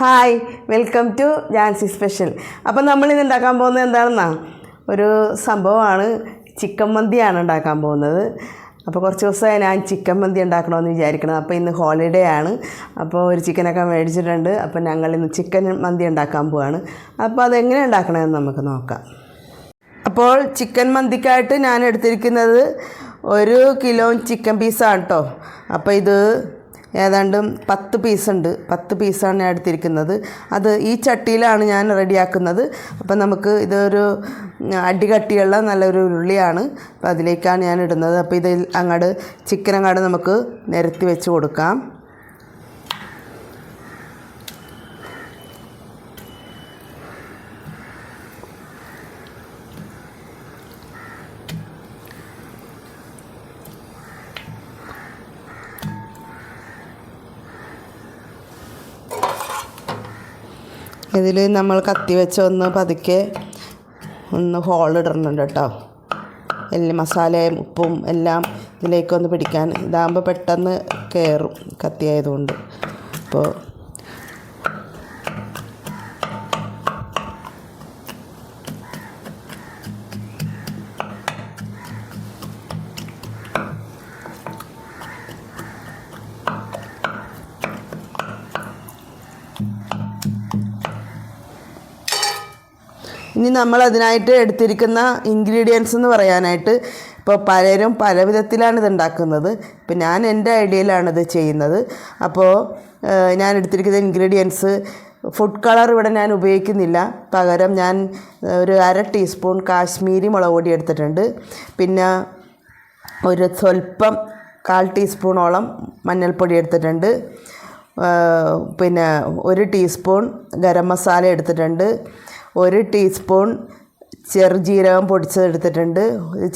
Hi, welcome to Jancy special. അപ്പം നമ്മളിന്ന് ഉണ്ടാക്കാൻ പോകുന്നത് എന്താണെന്നാ, ഒരു സംഭവമാണ്. ചിക്കൻ മന്തിയാണ് ഉണ്ടാക്കാൻ പോകുന്നത്. അപ്പോൾ കുറച്ച് ദിവസമായി ഞാൻ ചിക്കൻ മന്തി ഉണ്ടാക്കണമെന്ന് വിചാരിക്കണം. അപ്പോൾ ഇന്ന് ഹോളിഡേ ആണ്. അപ്പോൾ ഒരു ചിക്കനൊക്കെ മേടിച്ചിട്ടുണ്ട്. അപ്പോൾ ഞങ്ങളിന്ന് ചിക്കൻ മന്തി ഉണ്ടാക്കാൻ പോവാണ്. അപ്പോൾ അതെങ്ങനെ ഉണ്ടാക്കണമെന്ന് നമുക്ക് നോക്കാം. അപ്പോൾ ചിക്കൻ മന്തിക്കായിട്ട് ഞാൻ എടുത്തിരിക്കുന്നത് 1 കിലോ ചിക്കൻ പീസാണ് കേട്ടോ. അപ്പോൾ ഇത് ഏതാണ്ട് 10 പീസുണ്ട്. 10 പീസാണ് ഞാൻ എടുത്തിരിക്കുന്നത്. അത് ഈ ചട്ടിയിലാണ് ഞാൻ റെഡിയാക്കുന്നത്. അപ്പം നമുക്ക് ഇതൊരു അടികട്ടിയുള്ള നല്ലൊരു ഉരുളിയാണ്. അപ്പോൾ അതിലേക്കാണ് ഞാൻ ഇടുന്നത്. അപ്പോൾ ഇത് ചിക്കൻ അങ്ങോട്ട് നമുക്ക് നിരത്തി വെച്ച് കൊടുക്കാം. ഇതിൽ നമ്മൾ കത്തി വെച്ച് പതുക്കെ ഹോൾ ഇടുന്നുണ്ട് കേട്ടോ. എല്ലാം മസാലയും ഉപ്പും എല്ലാം ഇതിലേക്കൊന്ന് പിടിക്കാൻ. ഇതാകുമ്പോൾ പെട്ടെന്ന് കയറും കത്തി ആയതുകൊണ്ട്. അപ്പോൾ ഇനി നമ്മൾ അതിനായിട്ട് എടുത്തിരിക്കുന്ന ഇൻഗ്രീഡിയൻസ് എന്ന് പറയാനായിട്ട്, ഇപ്പോൾ പലരും പല വിധത്തിലാണ് ഇത് ഉണ്ടാക്കുന്നത്. ഇപ്പോൾ ഞാൻ എൻ്റെ ഐഡിയയിലാണിത് ചെയ്യുന്നത്. അപ്പോൾ ഞാൻ എടുത്തിരിക്കുന്ന ഇൻഗ്രീഡിയൻസ്, ഫുഡ് കളർ ഇവിടെ ഞാൻ ഉപയോഗിക്കുന്നില്ല. പകരം ഞാൻ ഒരു 1/2 ടീസ്പൂൺ കാശ്മീരി മുളക് പൊടി എടുത്തിട്ടുണ്ട്. പിന്നെ ഒരു സ്വല്പം 1/4 ടീസ്പൂണോളം മഞ്ഞൾപ്പൊടി എടുത്തിട്ടുണ്ട്. പിന്നെ 1 ടീസ്പൂൺ ഗരം മസാല എടുത്തിട്ടുണ്ട്. 1 ടീസ്പൂൺ ചെറുജീരകം പൊടിച്ചത് എടുത്തിട്ടുണ്ട്.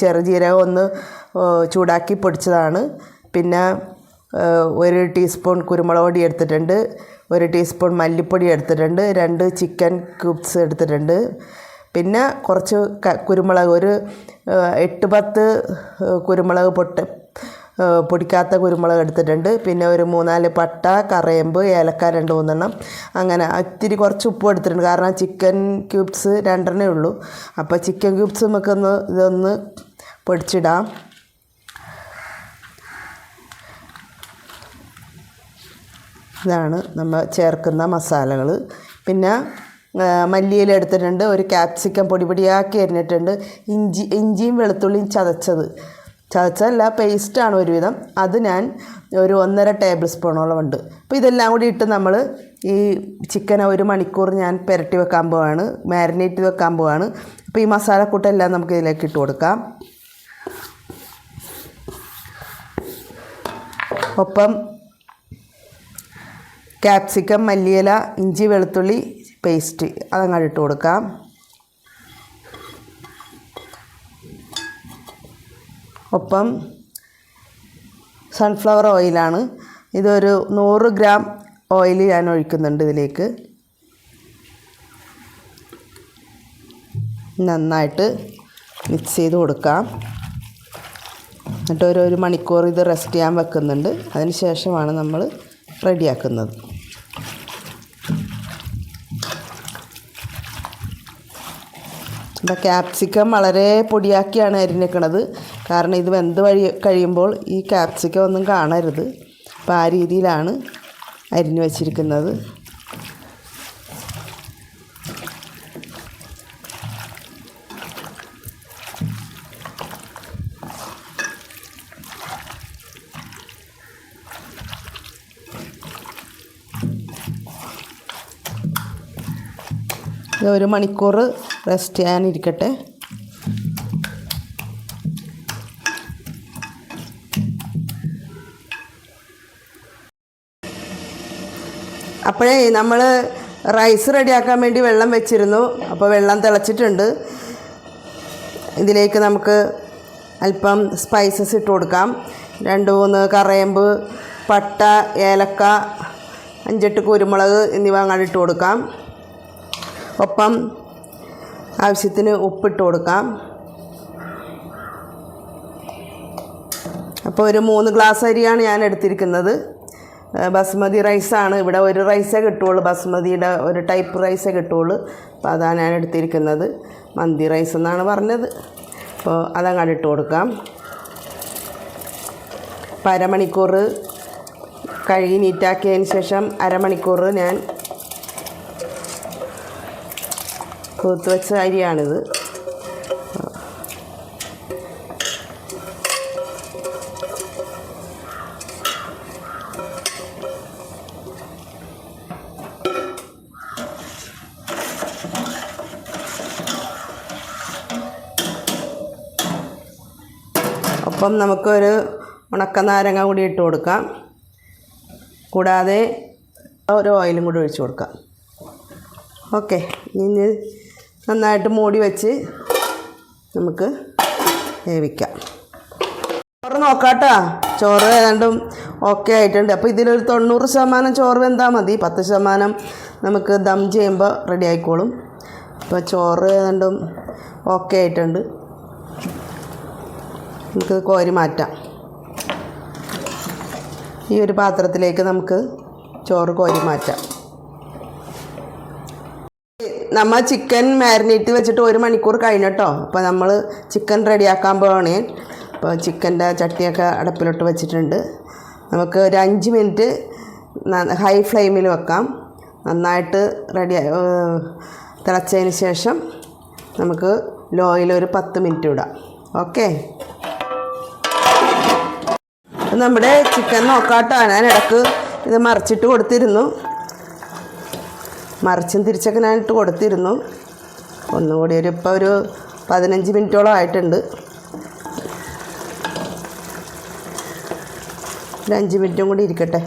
ചെറുജീരകം ഒന്ന് ചൂടാക്കി പൊടിച്ചതാണ്. പിന്നെ 1 ടീസ്പൂൺ കുരുമുളക് പൊടി എടുത്തിട്ടുണ്ട്. 1 ടീസ്പൂൺ മല്ലിപ്പൊടി എടുത്തിട്ടുണ്ട്. 2 ചിക്കൻ ക്യൂബ്സ് എടുത്തിട്ടുണ്ട്. പിന്നെ കുറച്ച് കുരുമുളക്, ഒരു 8-10 കുരുമുളക് പൊടിക്കാത്ത കുരുമുളക് എടുത്തിട്ടുണ്ട്. പിന്നെ ഒരു 3-4 പട്ട, കറയമ്പ്, ഏലക്ക 2-3 എണ്ണം. അങ്ങനെ ഇത്തിരി കുറച്ച് ഉപ്പും എടുത്തിട്ടുണ്ട്. കാരണം ചിക്കൻ ക്യൂബ്സ് 2 ഉള്ളൂ. അപ്പോൾ ചിക്കൻ ക്യൂബ്സ് ഇതൊന്ന് പൊടിച്ചിടാം. ഇതാണ് നമ്മൾ ചേർക്കുന്ന മസാലകൾ. പിന്നെ മല്ലിയില എടുത്തിട്ടുണ്ട്. ഒരു ക്യാപ്സിക്കം പൊടിയാക്കി അരിഞ്ഞിട്ടുണ്ട്. ഇഞ്ചിയും വെളുത്തുള്ളിയും ചതച്ചല്ല, പേസ്റ്റാണ് ഒരുവിധം. അത് ഞാൻ ഒരു 1.5 ടേബിൾ സ്പൂണോളം ഉണ്ട്. അപ്പോൾ ഇതെല്ലാം കൂടി ഇട്ട് നമ്മൾ ഈ ചിക്കൻ 1 മണിക്കൂർ ഞാൻ പുരട്ടി വെക്കാൻ പോവാണ്, മാരിനേറ്റ് വെക്കാൻ പോവാണ്. അപ്പോൾ ഈ മസാലക്കൂട്ടെല്ലാം നമുക്ക് ഇതിലേക്ക് ഇട്ട് കൊടുക്കാം. ഒപ്പം ക്യാപ്സിക്കം, മല്ലിയില, ഇഞ്ചി വെളുത്തുള്ളി പേസ്റ്റ് അതങ്ങോട്ട് ഇട്ട് കൊടുക്കാം. ഒപ്പം സൺഫ്ലവർ ഓയിലാണ്. ഇതൊരു 100 ഗ്രാം ഓയിൽ ഞാൻ ഒഴിക്കുന്നുണ്ട് ഇതിലേക്ക്. നന്നായിട്ട് മിക്സ് ചെയ്ത് കൊടുക്കാം. എന്നിട്ട് 1 മണിക്കൂർ ഇത് റെസ്റ്റ് ചെയ്യാൻ വെക്കുന്നുണ്ട്. അതിന് ശേഷമാണ് നമ്മൾ റെഡിയാക്കുന്നത്. ഇപ്പോൾ ക്യാപ്സിക്കം വളരെ പൊടിയാക്കിയാണ് അരിഞ്ഞിരിക്കുന്നത്. കാരണം ഇത് വെന്ത് കഴിയുമ്പോൾ ഈ ക്യാപ്സിക്കം ഒന്നും കാണരുത്. അപ്പോൾ ആ രീതിയിലാണ് അരിഞ്ഞു വച്ചിരിക്കുന്നത്. ഇത് 1 മണിക്കൂർ റെസ്റ്റ് ചെയ്യാനിരിക്കട്ടെ. അപ്പോഴേ നമ്മൾ റൈസ് റെഡിയാക്കാൻ വേണ്ടി വെള്ളം വെച്ചിരുന്നു. അപ്പോൾ വെള്ളം തിളച്ചിട്ടുണ്ട്. ഇതിലേക്ക് നമുക്ക് അല്പം സ്പൈസസ് ഇട്ട് കൊടുക്കാം. 2-3 കറയമ്പ്, പട്ട, ഏലക്ക, 5-8 കുരുമുളക് എന്നിവ അങ്ങോട്ട് ഇട്ട് കൊടുക്കാം. ഒപ്പം ആവശ്യത്തിന് ഉപ്പിട്ട് കൊടുക്കാം. അപ്പോൾ ഒരു 3 ഗ്ലാസ് അരിയാണ് ഞാൻ എടുത്തിരിക്കുന്നത്. ബസ്മതി റൈസാണ്. ഇവിടെ ഒരു റൈസേ കിട്ടുള്ളൂ, ബസ്മതിയുടെ ഒരു ടൈപ്പ് റൈസേ കിട്ടുള്ളൂ. അപ്പോൾ അതാണ് ഞാൻ എടുത്തിരിക്കുന്നത്. മന്തി റൈസ് എന്നാണ് പറഞ്ഞത്. അപ്പോൾ അതങ്ങോട്ട് ഇട്ട് കൊടുക്കാം. അപ്പോൾ അരമണിക്കൂർ കഴുകി നീറ്റാക്കിയതിന് ശേഷം അരമണിക്കൂർ ഞാൻ കുതിർത്ത് വെച്ച അരിയാണിത്. ഒപ്പം നമുക്കൊരു ഉണക്കനാരങ്ങ കൂടി ഇട്ട് കൊടുക്കാം. കൂടാതെ ഒരു ഓയിലും കൂടി ഒഴിച്ച് കൊടുക്കാം. ഓക്കെ, ഇനി നന്നായിട്ട് മൂടി വെച്ച് നമുക്ക് വേവിക്കാം. ചോറ് നോക്കാട്ടോ. ചോറ് ഏതാണ്ടും ഓക്കെ ആയിട്ടുണ്ട്. അപ്പോൾ ഇതിലൊരു 90% ചോറ് വെന്താൽ മതി. 10% നമുക്ക് ദം ചെയ്യുമ്പോൾ റെഡി ആയിക്കോളും. അപ്പോൾ ചോറ് ഏതാണ്ടും ഓക്കെ ആയിട്ടുണ്ട്. നമുക്ക് കോരി മാറ്റാം. ഈ ഒരു പാത്രത്തിലേക്ക് നമുക്ക് ചോറ് കോരി മാറ്റാം. നമ്മൾ ചിക്കൻ മാരിനേറ്റ് വെച്ചിട്ട് 1 മണിക്കൂർ കഴിഞ്ഞിട്ടോ. അപ്പോൾ നമ്മൾ ചിക്കൻ റെഡിയാക്കാൻ പോവാണ്. അപ്പോൾ ചിക്കൻ്റെ ചട്ടിയൊക്കെ അടുപ്പിലോട്ട് വെച്ചിട്ടുണ്ട്. നമുക്ക് ഒരു 5 മിനിറ്റ് ഹൈ ഫ്ലെയിമിൽ വെക്കാം. നന്നായിട്ട് തിളച്ചതിന് ശേഷം നമുക്ക് ലോയിൽ ഒരു 10 മിനിറ്റ് ഇടാം. ഓക്കെ, നമ്മുടെ ചിക്കൻ നോക്കാട്ടോ. ഞാൻ ഇടക്ക് ഇത് മറിച്ചിട്ട് കൊടുത്തിരുന്നു. മറിച്ചും തിരിച്ചൊക്കെ ഞാൻ ഇട്ട് കൊടുത്തിരുന്നു. ഒന്നുകൂടി ഇപ്പോൾ ഒരു 15 മിനിറ്റോളം ആയിട്ടുണ്ട്. ഒരു 5 മിനിറ്റും കൂടി ഇരിക്കട്ടെ.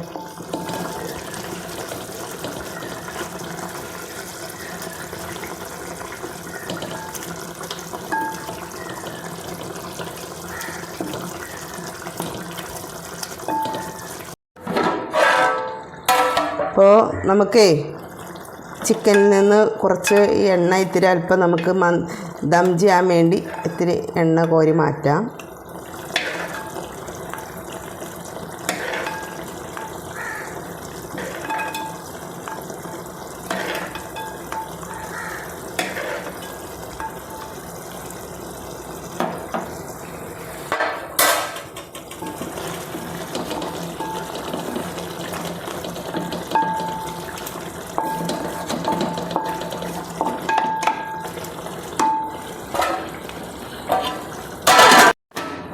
അപ്പോൾ നമുക്കേ ചിക്കനിൽ നിന്ന് കുറച്ച് എണ്ണ ഇത്തിരി അല്പം നമുക്ക് ദം ചെയ്യാൻ വേണ്ടി ഇത്തിരി എണ്ണ കോരി മാറ്റാം.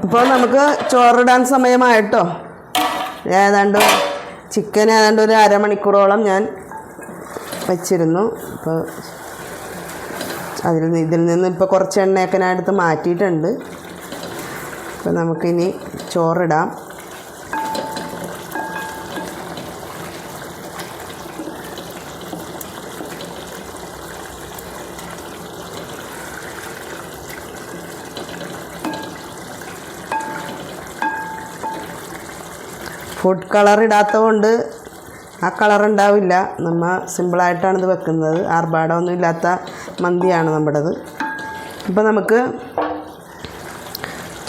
ഇപ്പോൾ നമുക്ക് ചോറിടാൻ സമയമായിട്ടോ. ഏതാണ്ട് ചിക്കൻ ഏതാണ്ട് ഒരു അരമണിക്കൂറോളം ഞാൻ വച്ചിരുന്നു. അപ്പോൾ ഇതിൽ നിന്ന് ഇപ്പോൾ കുറച്ച് എണ്ണയൊക്കെ ഞാൻ എടുത്ത് മാറ്റിയിട്ടുണ്ട്. അപ്പോൾ നമുക്കിനി ചോറിടാം. ഫുഡ് കളർ ഇടാത്തത് കൊണ്ട് ആ കളർ ഉണ്ടാവില്ല. നമ്മൾ സിമ്പിളായിട്ടാണ് ഇത് വെക്കുന്നത്. ആർഭാടമൊന്നും ഇല്ലാത്ത മന്തിയാണ് നമ്മുടേത്. ഇപ്പോൾ നമുക്ക്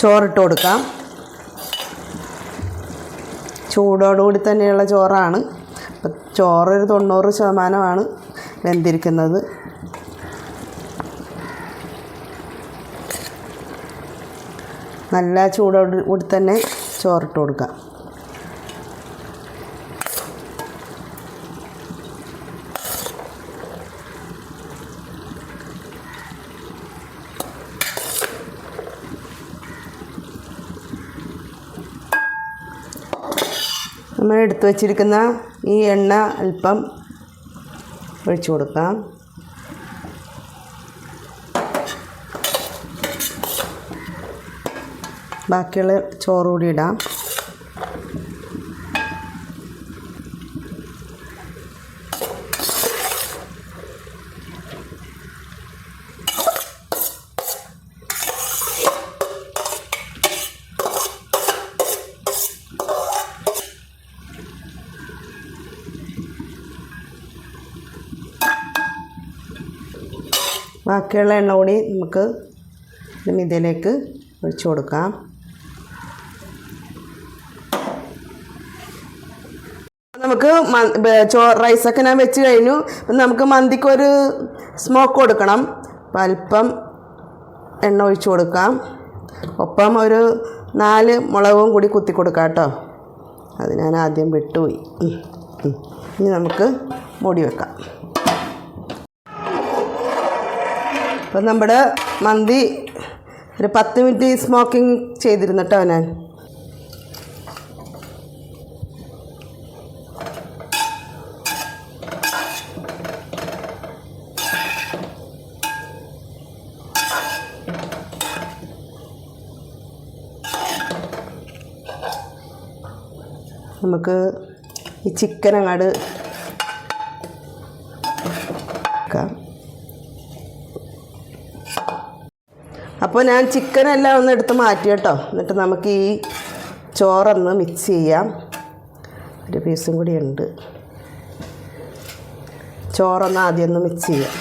ചോറിട്ട് കൊടുക്കാം. ചൂടോടുകൂടി തന്നെയുള്ള ചോറാണ്. അപ്പം ചോറൊരു 90% വെന്തിരിക്കുന്നത്. നല്ല ചൂടോടുകൂടി തന്നെ ചോറിട്ട് കൊടുക്കാം. നമ്മൾ എടുത്തു വച്ചിരിക്കുന്ന ഈ എണ്ണ അല്പം ഒഴിച്ചു കൊടുക്കാം. ബാക്കിയുള്ള ചോറ് കൂടി ഇടാം. ബാക്കിയുള്ള എണ്ണ കൂടി നമുക്ക് ഇതിലേക്ക് ഒഴിച്ചു കൊടുക്കാം. നമുക്ക് റൈസൊക്കെ ഞാൻ വെച്ച് കഴിഞ്ഞു. അപ്പം നമുക്ക് മന്തിക്കൊരു സ്മോക്ക് കൊടുക്കണം. അപ്പം അല്പം എണ്ണ ഒഴിച്ച് കൊടുക്കാം. ഒപ്പം ഒരു 4 മുളകും കൂടി കുത്തി കൊടുക്കാം കേട്ടോ. അത് ഞാൻ ആദ്യം വിട്ടുപോയി. ഇനി നമുക്ക് മൂടി വെക്കാം. അപ്പം നമ്മുടെ മന്തി ഒരു 10 മിനിറ്റ് സ്മോക്കിംഗ് ചെയ്തിരുന്നു കേട്ടോ ഞാൻ. നമുക്ക് ഈ ചിക്കൻ അങ്ങോട്ട് വെക്കാം. അപ്പോൾ ഞാൻ ചിക്കനെല്ലാം ഒന്ന് എടുത്ത് മാറ്റി കേട്ടോ. എന്നിട്ട് നമുക്ക് ഈ ചോറൊന്ന് മിക്സ് ചെയ്യാം. ഒരു പീസും കൂടി ഉണ്ട്. ചോറൊന്ന് ആദ്യം ഒന്ന് മിക്സ് ചെയ്യാം.